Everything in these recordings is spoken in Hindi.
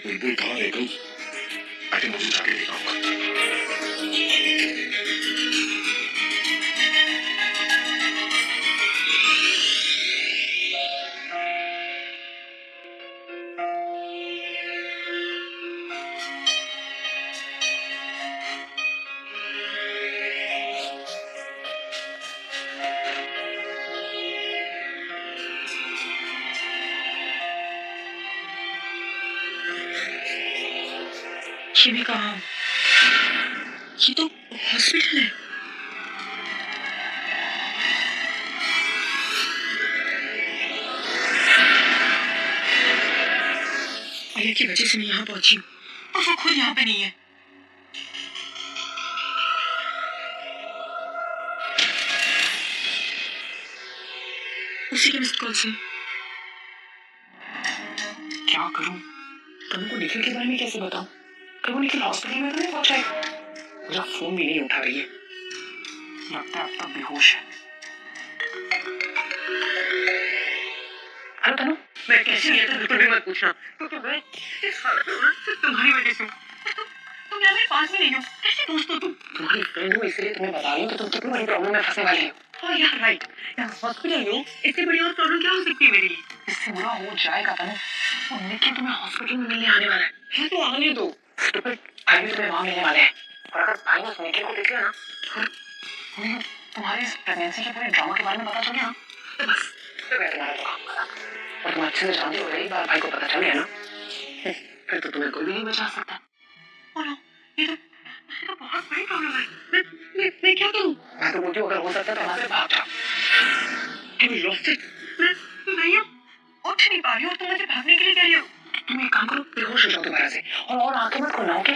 बुलबुल कहाँ रह गई? आई थिंक मुझे जाके देखना होगा। ये भी कहा, ये तो हॉस्पिटल है। आलिया की वजह से मैं यहाँ पहुंची हूँ और वो खुद यहाँ पे नहीं है। उसी के मिस्ड कॉल से क्या करूँ? तनु को निखिल के बारे में कैसे बताऊं? कि वो निखिल हॉस्पिटल में तो नहीं पहुंचा है? मेरा फोन भी नहीं उठा रही है। लगता है अब तक बेहोश है। हेलो तनु, मैं कैसी है तो बिल्कुल भी मत पूछना, क्योंकि मैं इस हालत में हूं ना सिर्फ तुम्हारी वजह से। तुम यहाँ मेरे पास भी नहीं हो, कैसे दोस्त हो तुम? तुम्हारी फ्रेंड हो इसलिए तुम्हें बता रही हूँ कि तुम कितनी बड़ी प्रॉब्लम में फंसने वाली हो। हाँ यार राइट, यार हॉस्पिटल में हो, इससे बड़ी और प्रॉब्लम क्या हो सकती है मेरे लिए? इससे बुरा हो जाएगा तनु, वो निखिल तुम्हें हॉस्पिटल में मिलने आने वाला है तो आने दो। स्टूपिड, भाई भी तुम्हें वहां मिलने वाले हैं, और अगर भाई ने उस निखिल को देख लिया ना और उन्हें तुम्हारी इस प्रेगनेंसी के पूरे ड्रामा के बारे में पता चल गया ना, तो बस तो मैं तुम्हारा तो काम करा। और तुम अच्छे से जानते हो एक बार भाई को पता चल गया ना, फिर तो तुम्हें कोई भी नहीं बचा सकता। ये तो बहुत बड़ी प्रॉब्लम है। मैं क्या करूं? मैं तो बोलती हूँ अगर हो सकता है तो वहां से भाग जाओ। Have you lost it? मैं उठ नहीं पा रही हूँ और तुम मुझे भागने के लिए कह रही हो। तुम एक काम करो, बेहोश हो जाओ दोबारा से और आंखें मत खोलना, ओके?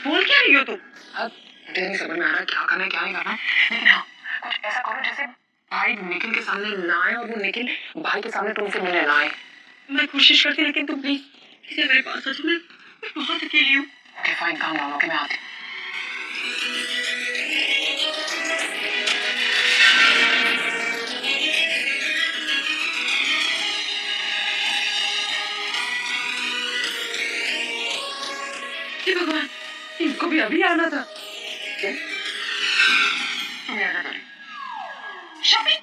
बोल क्या रही हो तुम? अब मुझे नहीं समझ में आ रहा क्या करना है क्या नहीं करना है, लेकिन हाँ कुछ ऐसा करो जैसे भाई निखिल के सामने ना आए और वो निखिल भाई के सामने तुमसे मिलने ना आए। मैं कोशिश करती लेकिन तुम प्लीज मेरे पास आ जाओ, मैं बहुत अकेली हूँ। Okay fine, calm down, okay मैं आती हूँ। हे भगवान, इनको भी अभी आना था। तुम क्या कर रही? शॉपिंग?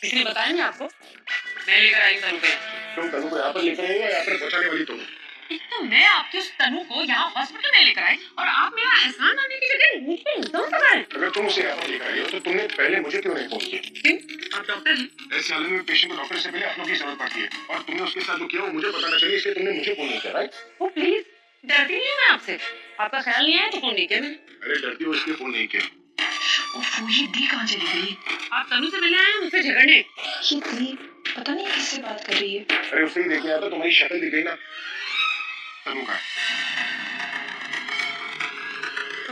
किसी ने बताया नहीं आपको? मैं लेकर आई तनु को। तुम तनु को यहाँ पर लेकर आई हो या यहाँ पर पहुँचाने वाली तुम? तो मैं आपकी उस तनु को यहाँ हॉस्पिटल में लेकर आई और आप मेरा एहसान मानने की जगह मुझ पे इल्जाम लगा रहे। अगर तुम उसे यहाँ पर लेकर आई हो तो तुमने पहले मुझे क्यों नहीं फोन किया? क्यों? आप डॉक्टर हैं? ऐसे हालत में पेशेंट को डॉक्टर से पहले अपनों की जरूरत पड़ती है और तुमने उसके साथ जो किया वो मुझे पता न चले इसलिए तुमने मुझे फोन नहीं किया, राइट? ओ प्लीज, डरती नहीं हूँ मैं आपसे। आपका ख्याल नहीं आया तो फोन नहीं किया मैंने। अरे डरती हो इसलिए फोन नहीं किया। वो ये दी कहाँ चली गई? आप तनु से मिलने आए हैं मुझसे झगड़ने? ये दी पता नहीं किससे बात कर रही है। अरे उससे ही देखने आया था, तुम्हारी शक्ल दिख गई ना। तनु का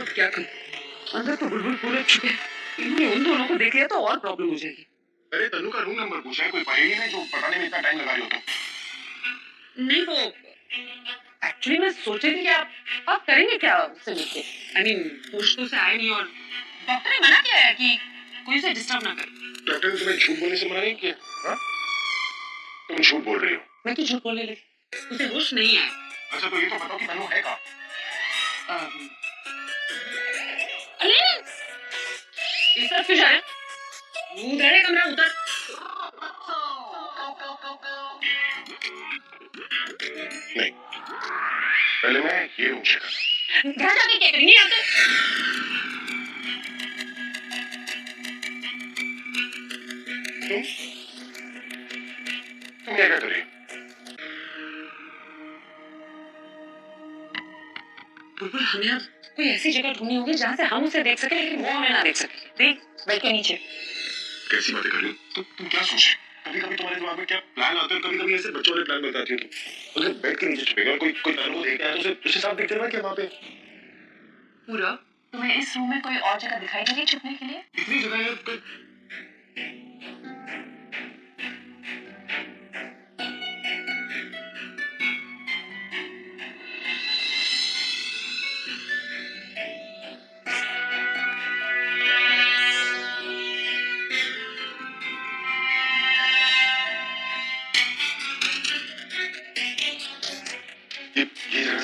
अब क्या करूं? अंदर तो बुलबुल पूरे छुपे, इन्होंने उन दोनों को देख लिया तो और प्रॉब्लम हो जाएगी। अरे तनु का रूम नंबर पूछा है, कोई पहेली नहीं जो बताने में इतना टाइम लगा रही हो तुम। नहीं वो एक्चुअली मैं सोच रही थी कि आप करेंगे क्या उससे मिलके? आई मीन पूछ तो से आए नहीं और डॉक्टर ने मना किया है कि कोई उसे डिस्टर्ब ना करे। डॉक्टर ने तुम्हें झूठ बोलने से मना नहीं किया? हाँ? तुम झूठ बोल रही हो। मैं क्यों झूठ बोलने लगी? उसे होश नहीं है। अच्छा तो ये तो बताओ कि तनु है कहाँ? अरे इस तरफ क्यों जा रहे हैं? उधर है कमरा, उधर। नहीं, पहले मैं ये रूम चेक करता। घर जाके क्या करेंगे आप? तुम क्या कर रही हो? बुलबुल हमें अब कोई ऐसी जगह ढूंढनी होगी जहाँ से हम उसे देख सके लेकिन वो हमें ना देख सके। देख बेड के नीचे। कैसी बातें कर रही हो? तुम क्या सोच रही हो? कभी-कभी तुम्हारे दिमाग में क्या प्लान आते हैं और कभी-कभी ऐसे बच्चों वाले प्लान बताती हो तुम। अगर बेड के नीचे छुपेगा और कोई तनु को देख आया तो उसे साफ दिख जाएगा क्या वहाँ पे? पूरा तुम्हें इस रूम में कोई और जगह दिखाई दे रही छुपने के लिए? इतनी जगह है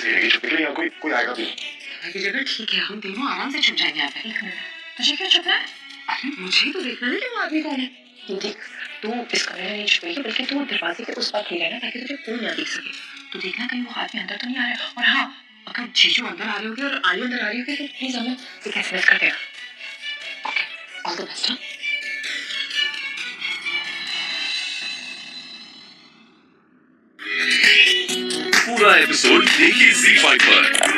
सही रहेगी छुपने के लिए, यहाँ कोई कोई आएगा भी नहीं। तुम्हारी जगह ठीक है, हम तीनों आराम से छुप जाएंगे यहाँ पे। एक मिनट, तुझे क्यों छुपना है? अरे मुझे तो देखना है कि वो आदमी कौन है। देख, तू इस कमरे में नहीं छुपेगी, बल्कि तू दरवाजे के उस पार खड़ी रहना, ताकि तुझे कोई ना देख सके। तो देखना कहीं वो आदमी अंदर तो नहीं आ रहा है। और हाँ, अगर जीजू अंदर आ रही होगी और आयु अंदर आ रही होगी तो प्लीज हमें एक एसएमएस कर देना। Okay, all the best. हाँ, पूरा एपिसोड देखिए ZEE5 पर।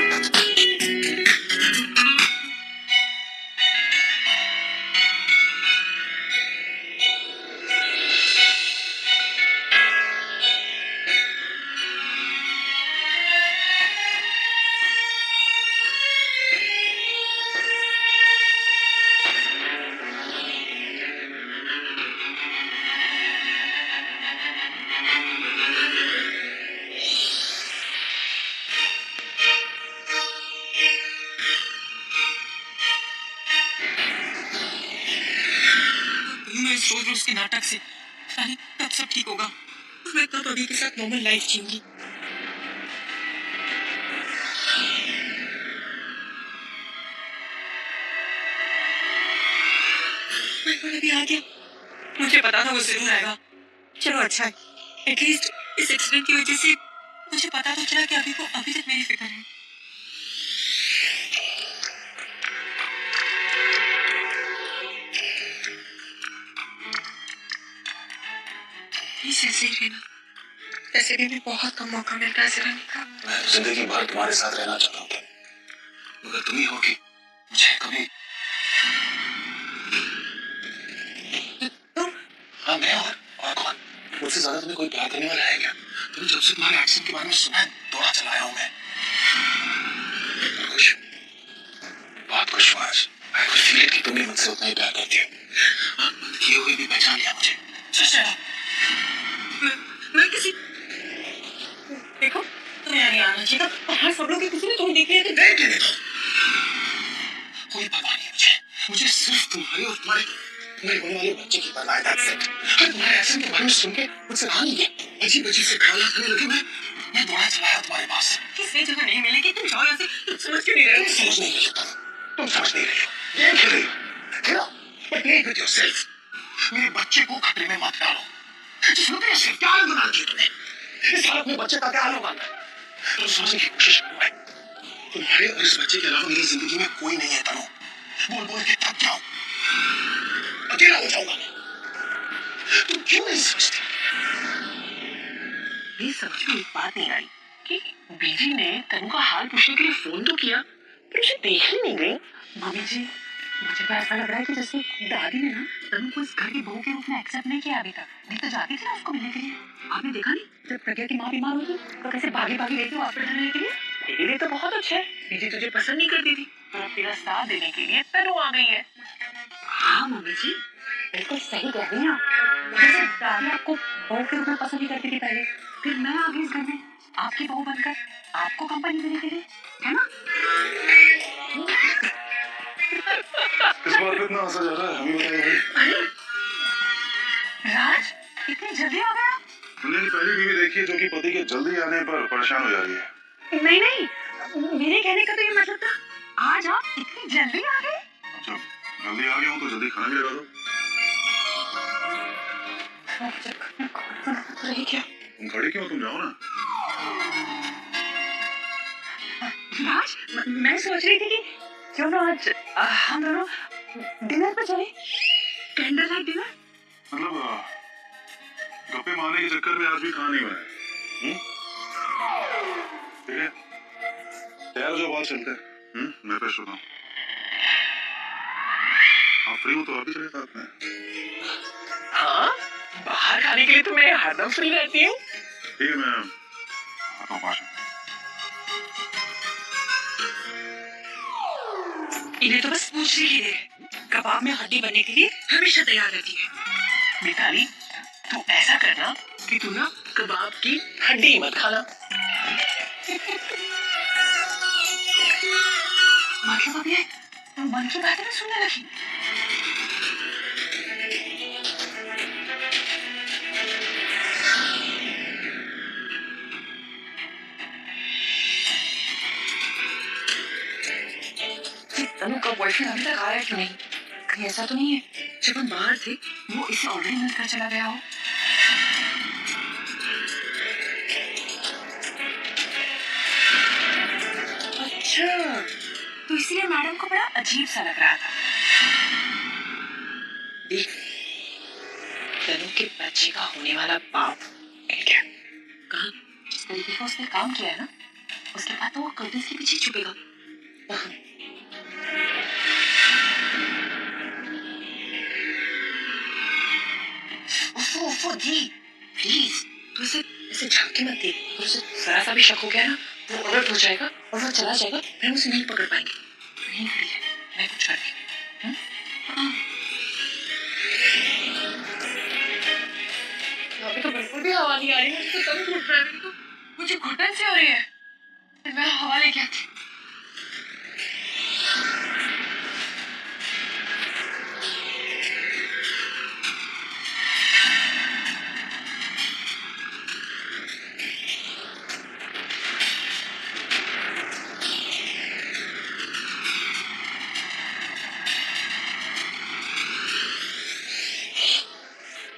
मैं इस रोज रोज के नाटक से पता नहीं कब सब ठीक होगा। मैं कब अभी के साथ नॉर्मल लाइफ जीऊंगी। अभी आ गया, मुझे पता था वो जरूर आएगा। चलो अच्छा है, एटलीस्ट इस एक्सीडेंट की वजह से मुझे पता तो चला कि अभी को अभी तक मेरी फिक्र है। प्लीज ऐसे ही रहना। ऐसे भी बहुत कम मौका मिलता है ऐसे रहने का। मैं जिंदगी भर तुम्हारे साथ रहना चाहता हूँ, मगर तुम ही होगी मुझे कभी। हाँ, मैं और कौन? मुझसे ज्यादा तुम्हें कोई प्यार करने वाला है क्या? तुमने जब से तुम्हारे एक्सीडेंट के बारे में सुना है, दौड़ा चला आया हूँ मैं। खुश, बहुत खुश हूँ आज। मैं कुछ फील कि तुम भी मुझसे उतना ही प्यार करती हो। आँख बंद किए हुए भी पहचान लिया मुझे। मैं किसी देखो, तुम्हें आगे आना चाहिए था। बाहर सब लोग किसी ने तुम्हें देख लिया था। नहीं कहने दो, कोई परवाह नहीं है मुझे सिर्फ तुम्हारे और तुम्हारे होने वाले बच्चे की परवाह है। अरे तुम्हारे एक्सीडेंट के बारे में सुन के मुझसे रहा नहीं गया। अजीब अजीब से ख्याल आने लगे। मैं दौड़ा चला आया तुम्हारे पास। किसी जगह नहीं मिलेगी, तुम जाओ यहाँ से। तुम समझ क्यों नहीं रहे हो? समझ नहीं रही हो, तुम समझ नहीं रही हो। गेम खेल रही हो, खेलो, but play with yourself। मेरे बच्चे को खतरे में मत डालो। जिसमें तेरे सिर्फ क्या हालत बना रखी है तुमने। इस हालत में बच्चे का क्या हाल होगा? तुम समझने की कोशिश करो भाई। तुम्हारे और इस बच्चे के अलावा मेरी जिंदगी में कोई नहीं है तनु। बोल बोल के थक जाओ, अकेला हो जाऊंगा मैं। तुम क्यों नहीं समझती? ये समझ में एक बात नहीं आई कि बीजी ने तनु का हाल पूछने के लिए फोन तो किया, पर उसे देखने नहीं गई। मम्मी जी, मुझे तो ऐसा लग रहा है कि जैसे दादी ने ना तनु को इस घर की बहू के रूप में एक्सेप्ट नहीं किया अभी तक। नहीं तो जाती थी ना उसको मिलने के लिए। आपने देखा नहीं, जब प्रज्ञा की माँ बीमार होगी तो कैसे भागी भागी गई थी हॉस्पिटल जाने के लिए। तेरे लिए तो बहुत अच्छा है, बीजी तुझे पसंद नहीं करती थी, पर अब तेरा साथ देने के लिए तनु आ गई है। हाँ मम्मी जी, बिल्कुल सही कह रही हैं आप। जैसे दादी आपको बहू के रूप में पसंद नहीं करती थी पहले, फिर मैं आ गई इस घर में आपकी बहू बनकर आपको कंपनी देने के लिए, है ना? इस बात पे इतना हंसा जा रहा है, हमें बताइए भाई। अरे राज, इतनी जल्दी आ गया? दुनिया की पहली बीवी देखी है जो कि पति के जल्दी आने पर परेशान हो जा रही है। नहीं नहीं, मेरे कहने का तो ये मतलब था, आज आप इतनी जल्दी आ गए। जब जल्दी आ गया हूँ तो जल्दी खाना भी लगा दो। रही क्या? तुम खड़े क्यों? तुम जाओ ना। राज, मैं सोच रही थी कि क्यों ना आज हम दोनों डिनर पर चले, कैंडल लाइट डिनर। मतलब गप्पे मारने के चक्कर में आज भी खाना नहीं बना। ठीक है, तैयार हो जाओ, बाहर चलते हैं। मैं फ्रेश होता हूँ। आप फ्री हो तो आप भी चले साथ में। हाँ, बाहर खाने के लिए तो मैं हरदम फ्री रहती हूँ। ठीक है, मैं आता हूँ 5 मिनट। इन्हें तो बस पूछने की देर है, कबाब में हड्डी बनने के लिए हमेशा तैयार रहती है। मिताली, तू ऐसा करना कि तू ना कबाब की हड्डी मत खाना। मतलब अब ये मन की बातें भी सुनने लगी। तनु का बॉयफ्रेंड अभी तक आया क्यों नहीं? कहीं ऐसा तो नहीं है जब हम बाहर थे वो इसे ऑलरेडी मिलकर चला गया हो? अच्छा, तो इसलिए मैडम को बड़ा अजीब सा लग रहा था। देख, तनु के बच्चे का होने वाला बाप मिल गया। कहा जिस तरीके का उसने काम किया है ना, उसके बाद तो वो कर्टन्स के पीछे छुपेगा। उफो दी, प्लीज तू इसे झांकी मत दे। और उसे जरा सा भी शक हो गया ना, वो अलर्ट हो जाएगा और वो चला जाएगा, फिर हम उसे नहीं पकड़ पाएंगे। तू यहीं खड़ी है, मैं कुछ करती हूँ। अभी तो बिल्कुल भी हवा नहीं आ रही, मुझे तो दम घुट रहा है, तो मुझे घुटन से हो रही है। मैं हवा लेके आती हूँ।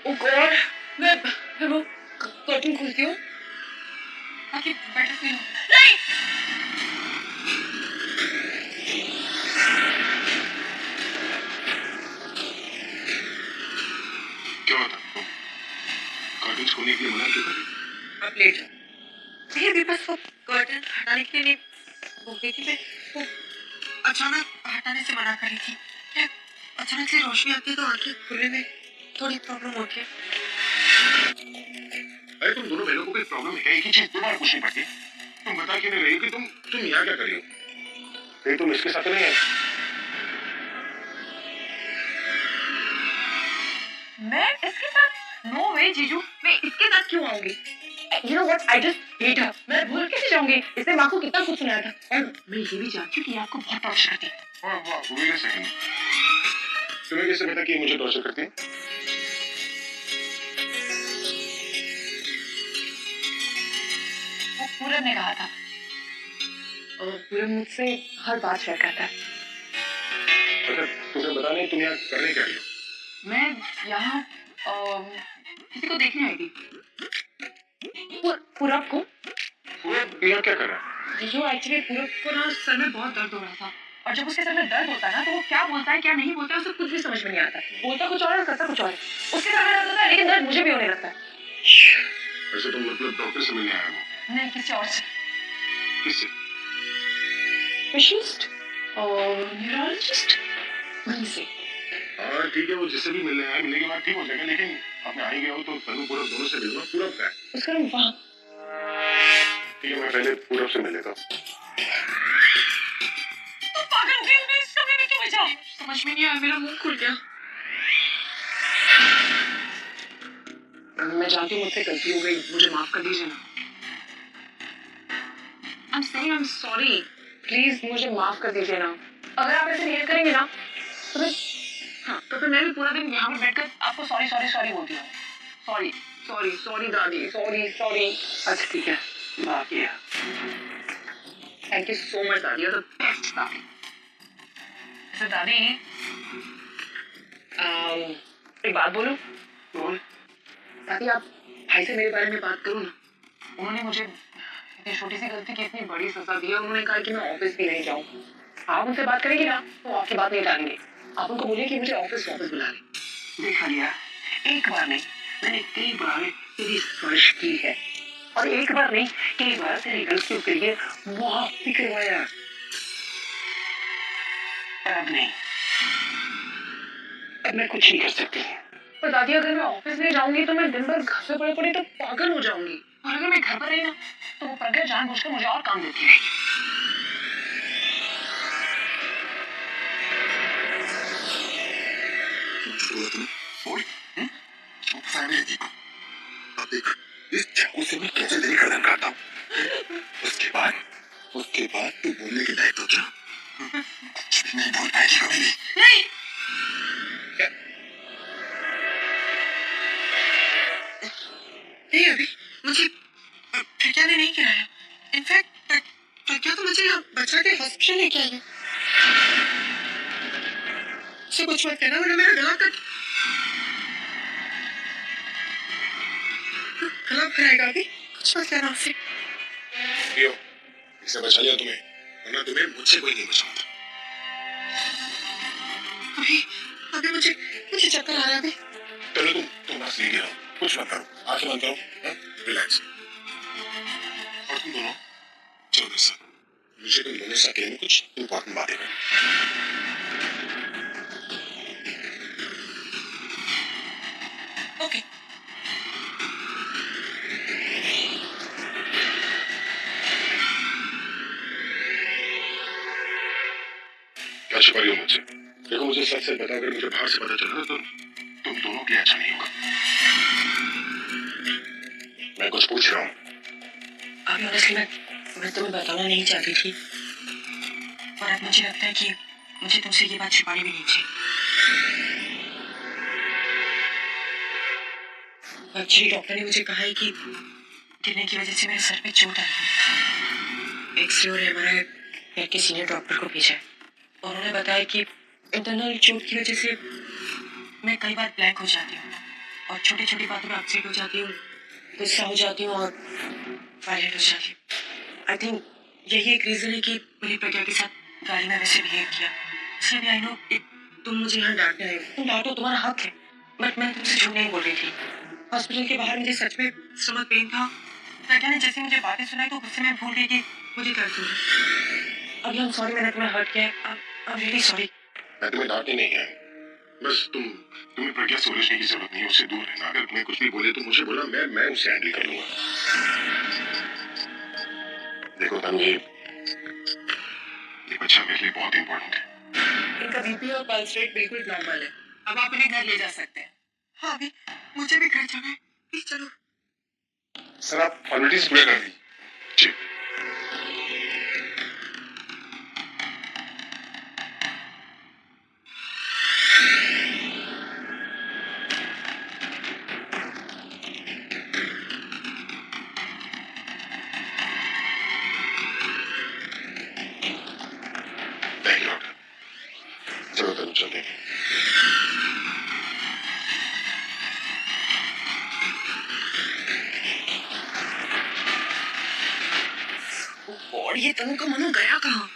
ओ गॉड, मैं वो कर्टन खोलती हूँ ताकि बेटर फील हो। नहीं, क्या होता है? कर्टन्स खोलने के लिए मना क्यों कर रही? आप लेट जाओ। नहीं दीपक, वो कर्टन हटाने के लिए नहीं बोल रही थी, मैं वो अचानक हटाने से मना कर रही थी। क्या अचानक से रोशनी आती है तो आंखें खुलने में थोड़ी प्रॉब्लम होती है। अरे तुम दोनों बहनों को कोई प्रॉब्लम है क्या? एक ही चीज दो बार पूछनी पड़ती है। तुम बता क्यों नहीं रही कि तुम यहाँ क्या कर रही हो? कहीं तुम इसके साथ तो नहीं है? मैं इसके साथ? नो वे जीजू, मैं इसके साथ क्यों आऊंगी? You know what? I just hate her. मैं भूल कैसे जाऊंगी? इसने माँ को कितना कुछ सुनाया था। और मैं ये भी जानती हूँ कि ये आपको बहुत टॉर्चर करती है। वाह, वेट अ सेकंड। तुम्हें कैसे पता कि ये मुझे टॉर्चर करती है? वो पूरब ने कहा था। और पूरब मुझसे हर बात शेयर करता है। अगर तुम्हें पता नहीं तुम यहाँ करने क्या रही हो? मैं यहाँ किसी को देखने आई थी। पूरब को? पूरब यहाँ क्या कर रहा है? जीजू एक्चुअली पूरब को ना सर में बहुत दर्द हो रहा था, और जब उसके सर में दर्द होता है ना तो वो क्या बोलता है क्या नहीं बोलता है उसे कुछ भी समझ में नहीं आता। बोलता कुछ और करता कुछ और। उसके सर में दर्द होता है लेकिन दर्द मुझे भी होने लगता है। ऐसे तुम मतलब डॉक्टर से मिलने आया हो? नहीं, किसी और से। किससे? स्पेशलिस्ट और न्यूरोलॉजिस्ट, वहीं से। हाँ ठीक है, वो जिससे भी मिलने आए मिलने के बाद ठीक हो जाएगा, लेकिन अब मैं आ ही गया हूँ तो तनु पूरब दोनों से मिलूंगा। पूरब का है उसका नाम वहाँ। ठीक है, मैं पहले पूरब से मिल लेता हूँ। तो पागल हो गई, मैं इस कमरे में क्यों भेजा? समझ में नहीं आया, मेरा मुंह खुल गया। मैं जानती हूँ मुझसे गलती हो गई, मुझे माफ कर दीजिए ना। I'm saying I'm sorry. Please मुझे माफ कर दीजिए ना। अगर आप ऐसे बिहेव करेंगे ना तो मैं, हाँ, तो फिर मैं भी पूरा दिन यहाँ पे बैठकर आपको सॉरी सॉरी सॉरी बोलती हूँ। सॉरी सॉरी सॉरी दादी, सॉरी सॉरी। अच्छा ठीक है, माफ किया। थैंक यू सो मच दादी, you're the best दादी। वैसे दादी, एक बात बोलूं? बोल। दादी, आप भाई से मेरे बारे में बात करो ना। उन्होंने मुझे इतनी छोटी सी गलती की इतनी बड़ी सजा दी है, उन्होंने कहा कि मैं ऑफिस भी नहीं जाऊं। आप उनसे बात करेंगे ना तो आपकी बात नहीं टालेंगे। आप उनको बोलिए कि मुझे ऑफिस वापस बुला ले। देखा लिया, एक बार नहीं, मैंने कई बार तेरी स्पर्श की है, और एक बार नहीं कई बार तेरी गलतियों के लिए माफ भी करवाया। अब नहीं, अब मैं कुछ नहीं कर सकती। पर दादी, अगर मैं ऑफिस नहीं जाऊंगी तो मैं दिन भर घर पे पड़े पड़े तो पागल हो जाऊंगी, और अगर मैं घर पर रही ना तो वो प्रज्ञा जानबूझकर मुझे और काम देती रहेगी। बोल, चुप सा मेरे दीपक। अब देख, इस चाकू से मैं कैसे तेरी गर्दन काटता हूँ। उसके बाद तू बोलने के लायक तो क्या? कुछ भी नहीं बोल पाएगी कभी भी। नहीं, क्या? नहीं, अभी मुझे प्रज्ञा ने नहीं गिराया। इनफैक्ट प्रज्ञा तो मुझे यहाँ बचा के हॉस्पिटल लेके आई है। से कुछ मत कहना वरना मेरा गला भराएगा अभी। कुछ मत कहना फिर। लियो, इससे बचा लिया तुम्हें, वरना तुम्हें मुझसे कोई नहीं बचाता। अभी मुझे चक्कर आ रहा है अभी। चलो तुम बस लेके रहो, कुछ मत करो, आंखें बंद करो, रिलैक्स। और तुम दोनों चलो मेरे साथ, मुझे तुम दोनों से अकेले में कुछ इंपॉर्टेंट बातें करनी। ओके। क्या छुपा रही हो मुझसे? देखो मुझे सच सच बताओ, अगर मुझे बाहर से पता चला तो तुम दोनों के लिए अच्छा नहीं होगा। मैं कुछ पूछ रहा हूँ। अभी ऑनेस्टली मैं तुम्हें बताना नहीं चाहती थी, पर अब मुझे लगता है कि मुझे तुमसे ये बात छुपानी भी नहीं चाहिए। एक्चुअली डॉक्टर ने मुझे कहा है कि गिरने की वजह से मेरे सर पे चोट आई है। एक्सरे और एमआरआई करके सीनियर डॉक्टर को भेजा है और उन्होंने बताया कि इंटरनल चोट की वजह से मैं कई बार ब्लैंक हो जाती हूँ और छोटी छोटी बातों में अपसेट हो जाती हूँ, गुस्सा हो जाती हूँ और वायलेंट हो जाती हूँ। आई थिंक यही एक रीजन है कि मैंने प्रज्ञा के साथ गाड़ी में वैसे बिहेव किया। इसलिए आई नो तुम मुझे यहाँ डांटने आए हो, तुम डांटो, तुम्हारा हक है, बट मैं तुमसे झूठ नहीं बोल रही थी। हॉस्पिटल के बाहर मुझे सच में स्टमक पेन था। प्रज्ञा ने जैसे मुझे बातें सुनाई तो गुस्से में भूल गई कि मुझे दर्द हो रहा है। अभी हम सॉरी, मैंने तुम्हें हर्ट किया है। I am really sorry. मैं तुम्हें डांटने नहीं आया, बस तुम्हें प्रज्ञा से उलझने की जरूरत नहीं है, उससे दूर रहना। अगर तुम्हें कुछ भी बोले तो मुझे बोला, मैं उसे हैंडल कर लूंगा। देखो तनु, ये बच्चा मेरे लिए बहुत इंपॉर्टेंट है। इनका बीपी और पल्स रेट बिल्कुल नॉर्मल है। अब आप इन्हें घर ले जा सकते हैं। हाँ अभी मुझे भी घर जाना है, प्लीज चलो। सर आप फॉर्मेलिटीज पूरा कर दी। जी। Thank you doctor. चलो तनु चलते हैं। और ये तनु का मनु गया कहाँ?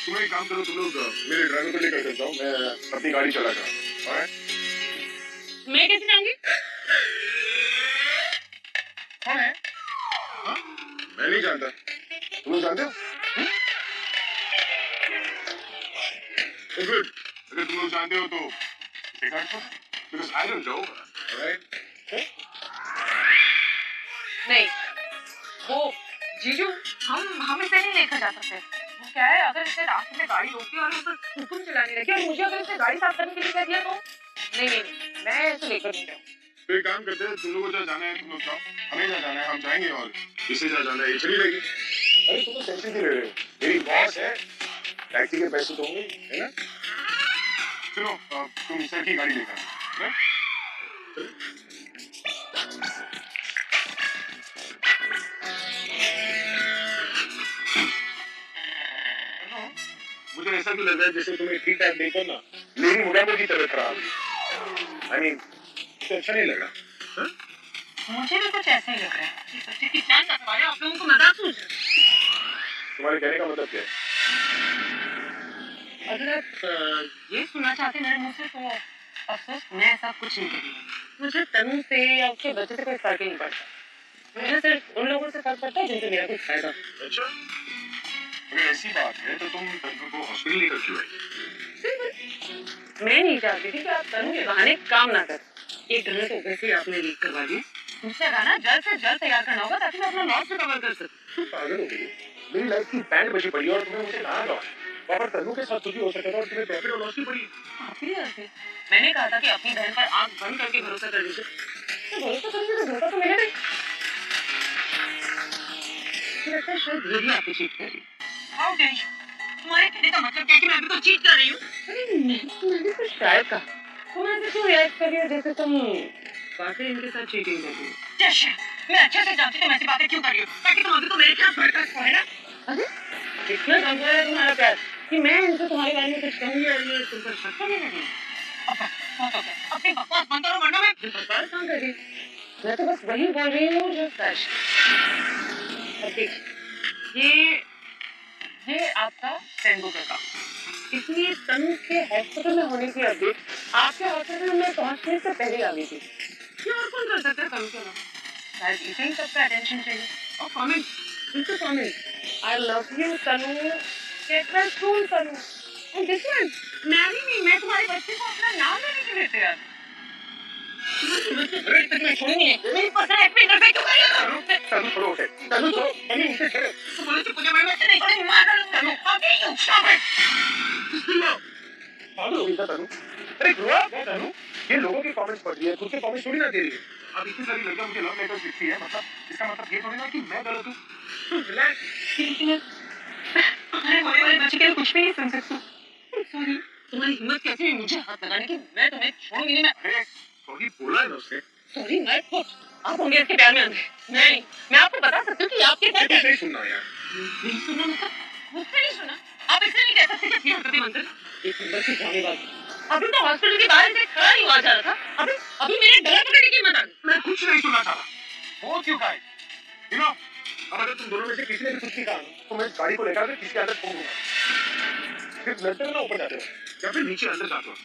तुम एक काम करो, तुम लोग मेरे ड्राइवर को लेकर जाओ, मैं अपनी गाड़ी चला कर। मैं कैसे जाऊंगी? कौन है? हाँ? मैं नहीं जानता, तुम लोग जानते हो? गुड, अगर तुम लोग जानते हो तो because I don't know, alright? नहीं, वो जीजू हम इसे नहीं लेकर जा सकते। वो क्या है, अगर इसे रास्ते में गाड़ी रोकी और हम पर हुक्म चलाने लगे और मुझे अगर इसे गाड़ी साफ करने के लिए कह दिया तो नहीं, मैं इसे लेकर नहीं जाऊँ। तो एक काम करते हैं, तुम लोगों को जहाँ जाना है तुम लोग जाओ, हमें जहाँ जाना है हम जाएंगे, और इसे जहाँ जाना है ये चली जाएगी। अरे तुम तो टेंशन क्यों ले रहे हो? मेरी बॉस है, टैक्सी के पैसे तो होंगे, है ना? चलो तुम सर की गाड़ी लेकर आओ, मुझे ऐसा क्यों लग रहा है जैसे तुम्हें ठीक टाइम देखकर ना मेरी मोटापे की तबीयत खराब है। आई मीन तो अच्छा नहीं लग रहा। मुझे भी कुछ ऐसा ही लग रहा है। ये सच्ची की जान का सवाल है, आप लोगों को मजाक सूझ रहा है। तुम्हारे कहने का मतलब क्या है? अगर आप ये सुनना चाहते हैं मेरे मुंह से तो अफसोस मैं ऐसा कुछ नहीं करूँगी। मुझे तनु से या उसके बच्चे से कोई फर्क ही नहीं पड़ता। मुझे सिर्फ उन लोगों से फर्क पड़ता है जिनसे मेरा कुछ फायदा। अच्छा, अगर ऐसी बात है तो तुम तनु को हॉस्पिटल लेकर क्यों आई? मैं नहीं चाहती थी कि आप तनु के बहाने काम ना करें। एक घर तो वैसे ही आपने लीक करवा दिए, दूसरा गाना जल्द से जल्द तैयार करना होगा ताकि मैं अपना लॉस रिकवर कर सकूं। तुम पागल हो गई? मेरी लाइफ की बैंड बजी पड़ी और तुम्हें मुझे कहाँ लॉस? वहाँ पर तनु के साथ कुछ भी हो सकता था और तुम्हें प्रॉफिट और लॉस की पड़ी। आपकी वजह से मैंने कहा था कि अपनी बहन पर आंख बंद करके भरोसा कर लीजिए। तो भरोसा करने का धोखा तो मिला नहीं। मुझे लगता है शायद ये भी आपकी चीट कर रही है। How dare you? तुम्हारे कहने का मतलब क्या है कि मैं अभी तो चीट कर रही हूँ? अरे मैंने तो शायद कहा। तुम ऐसे क्यों रिएक्ट कर रही हो जैसे तुम वाकई इनके साथ चीटिंग कर रही हो? जैसे मैं अच्छे से जानती हूँ तुम ऐसी बातें क्यों कर रही हो, ताकि तुम अभी तो मेरे खिलाफ भड़का सको, है ना? अरे कितना कमजोर है तुम्हारा प्यार। कि मैं इनसे तुम्हारे बारे में कुछ कहूँ या ये तुम पर शक करने लगी। अब बहुत हो गया, अपनी बकवास बंद करो वरना मैं बकवास कहाँ कर रही हूँ। मैं तो बस वही बोल रही हूँ जो सच। अब देखिए, ये आपका फेसबुक अकाउंट, इसलिए तनु के हॉस्पिटल में होने की अपडेट आपके हॉस्पिटल में पहुंचने से पहले आ गई थी। ये और कौन कर सकता है तनु के अलावा? शायद इसे ही सबका अटेंशन चाहिए। और कमेंट, इनसे comment, I love you Tanu, get well soon Tanu, and this one, marry me, मैं तुम्हारे बच्चे को अपना नाम लेने के लिए तैयार हूँ। मैं छोड़ूंगी नहीं, मेरी पर्सनल लाइफ में इंटरफेयर क्यों कर रही हो? तनु छोड़ो उसे, तनु छोड़ो, तनु उसे छोड़ो। तो बोले तो मुझे मैं वैसे नहीं छोड़ूंगी, मार डालूंगी तनु। How dare you? Stop it! पागल हो गई क्या तनु? अरे ग्रो अप है तनु, ये लोगों के कमेंट्स पढ़ रही है, खुद के कमेंट्स थोड़ी ना दे रही है। अब इतनी सारी लड़कियां मुझे लव लेटर्स लिखती है, मतलब इसका मतलब ये थोड़ी ना कि मैं गलत हूँ। रिलैक्स, तुम्हारे होने वाले बच्चे के लिए कुछ भी नहीं सुन सकती। सॉरी, तुम्हारी हिम्मत कैसे हुई मुझे हाथ लगाने की? मैं तुम्हें छोड़ूंगी नहीं। मैं अरे सॉरी बोला है ना उसने। सॉरी मैं खुद, आप होंगे इसके प्यार में अंधे। नहीं, मैं आपको बता सकती हूँ कि आपके घर नहीं सुनना यार, नहीं सुना, मतलब मुझसे नहीं सुना। आप इससे नहीं कह सकते कि ये हरकतें बंद करें। एक नंबर की जाने बात। अभी तो हॉस्पिटल के बाहर से खड़ा नहीं हुआ जा रहा था, अभी मेरे गला पकड़ने की हिम्मत आ गई। मैं कुछ नहीं सुनना चाहता। Both you guys, you know, अब अगर तुम दोनों में से किसी ने भी कुछ नहीं कहा तो मैं इस गाड़ी को लेकर किसी के अंदर ठोक दूंगा। फिर लड़ते हो ना ऊपर जाते हो या फिर नीचे अंदर जाते हो।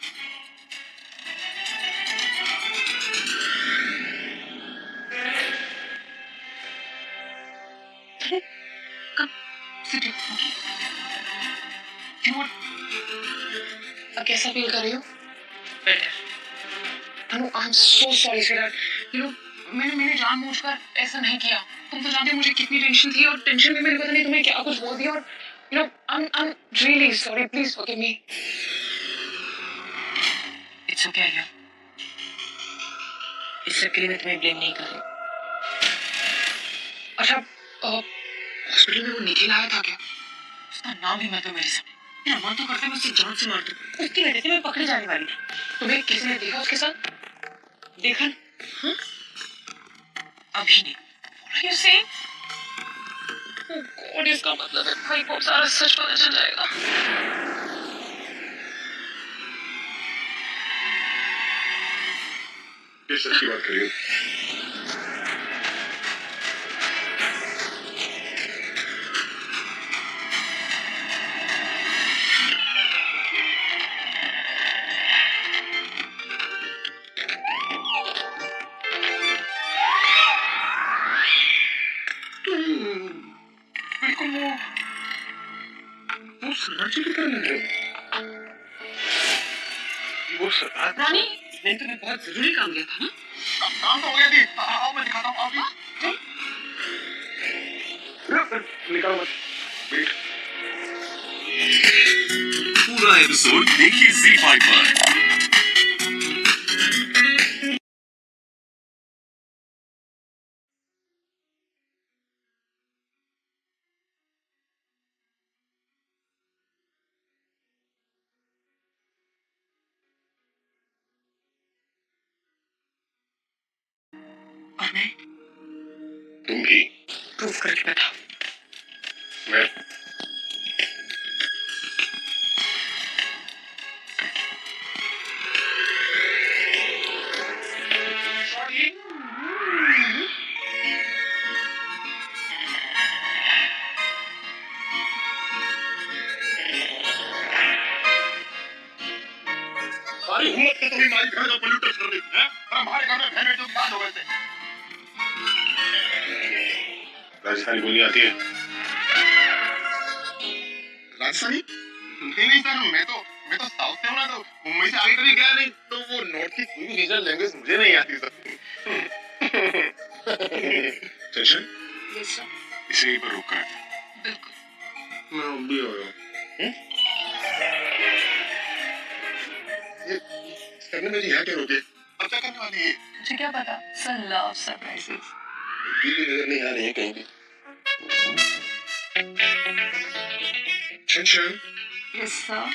Come, sit here. क्यों? अब कैसा फील कर रही हो? Better. Anu, I'm so sorry, sweetheart. You know, मैंने जानबूझकर ऐसा नहीं किया। तुम तो जानते हो मुझे कितनी टेंशन थी और टेंशन में मैंने पता नहीं तुम्हें क्या कुछ बोल दिया और you know, I'm really sorry. Please forgive me. It's okay, Arya. इस सब के लिए मैं तुम्हें ब्लेम नहीं कर रही। अच्छा, हॉस्पिटल में वो निखिल आया था क्या? उसका नाम भी मैं तो मेरे सामने। मेरा मन तो करता है मैं उसे जान से मार दूं। उसकी वजह से मैं पकड़ी जाने वाली थी। तुम्हें किसी ने देखा उसके साथ? देखा? हाँ? अभी नहीं। What are you saying? Oh God, इसका मतलब है भाई को सारा सच पता चल जाएगा। किस सच की बात कर रही हो? बिल्कुल वो सनाची की तरह लग रहे हो। वो सरदार रानी, मैंने तुम्हें बहुत जरूरी काम दिया था ना? काम तो हो गया थी। आओ मैं दिखाता हूँ। आओ निकालो मत, वेट। पूरा एपिसोड देखिए ZEE5 पर। और मैं तुम भी प्रूफ करके बताओ। मैं सारी हिम्मत के तुम्हें हमारी घर का पॉल्यूटर कर रही है और हमारे घर में बहन बेटियों की बात हो गए थे। राजस्थानी बोलनी आती है? राजस्थानी? नहीं सर, मैं तो साउथ से हूँ ना, तो मुंबई से आगे कभी गया नहीं, तो वो नॉर्थ की कोई भी रीजनल लैंग्वेज मुझे नहीं आती सर। टेंशन? Yes sir. इसे यहीं पर रोक कर बिल्कुल। मैं अब भी हो रहा हूँ। ये करने में यहाँ क्या रोके? अब क्या करने वाली है? मुझे क्या पता? Sir love surprises. ये भी नजर नहीं आ रही है कहीं भी। टेंशन? Yes sir.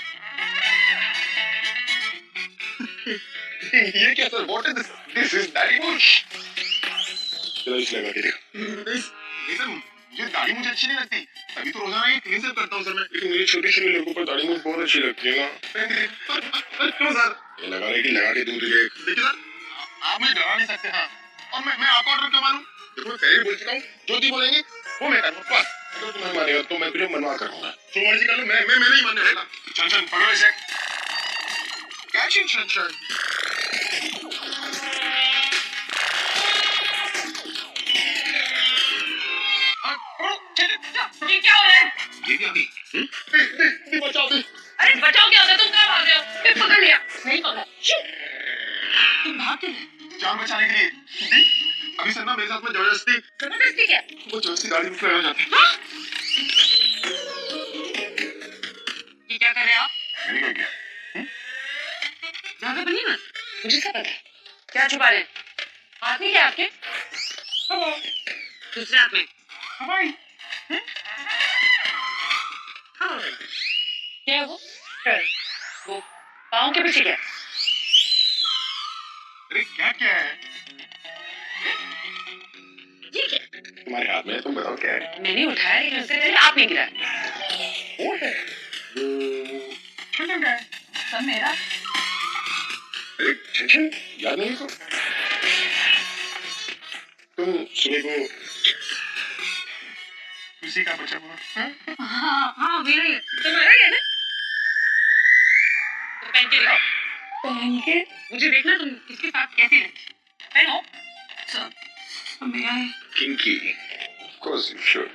ये क्या sir? What is this? This is Daddy Bush. चलो इसे लगा के देखो। नहीं सर, ये दाढ़ी मुझे अच्छी नहीं लगती, तभी तो रोजाना ये क्लीन करता हूँ सर मैं। लेकिन मेरी छोटी छोटी लड़कों पर दाढ़ी मुझे बहुत अच्छी लगती है ना। क्यों सर? ये लगा रहे कि लगा के दूं तुझे। देखिए सर, आप मुझे डरा नहीं सकते। हाँ, और मैं आपको ऑर्डर क्यों मानूं? देखो मैं पहले ही बोल चुका हूँ, जो दी बोलेंगे वो मैं करूँगा बस। अगर तुम्हें मानेगा तो मैं तुझे मनवा करूँगा। जो मर्जी कर लो, मैं नहीं मानने वाला। छन पकड़ो इसे। कैचिंग छन। ये क्या हो रहा है? ये क्या दी? दी बचाओ दी। अरे बचाओ क्या होता है? तुम कहाँ भाग रहे हो? मैं पकड़ लिया। नहीं पकड़ा। तुम भाग क्यों रहे? जान बचाने के लिए। दी, अभी सर ना मेरे साथ में जबरदस्ती क्या? वो जबरदस्ती दाढ़ी में लगा जाते हैं। हाँ? ये क्या कर रहे हो आप? मैंने क्या किया? ज्यादा बनी ना? मुझे सब पता है। क्या छुपा रहे हैं? हाथ में क्या आपके? दूसरे हाथ में हवाई। क्या है वो? वो पाँव के पीछे क्या? अरे क्या है? ये क्या? तुम्हारे हाथ में है, तुम बताओ क्या है? मैंने उठाया लेकिन उससे पहले आपने गिराया। वो है छुटम है। सब मेरा। अरे छन याद नहीं तो तुम सुबह को उसी का बचा हुआ। हाँ मेरा ही है। तुम्हारा ही है ना? तो पहन के दिखाओ। पहन के? मुझे देखना तुम इसके साथ कैसी लगती। पहनो। सब मेरा है। Kinky. Of course you should.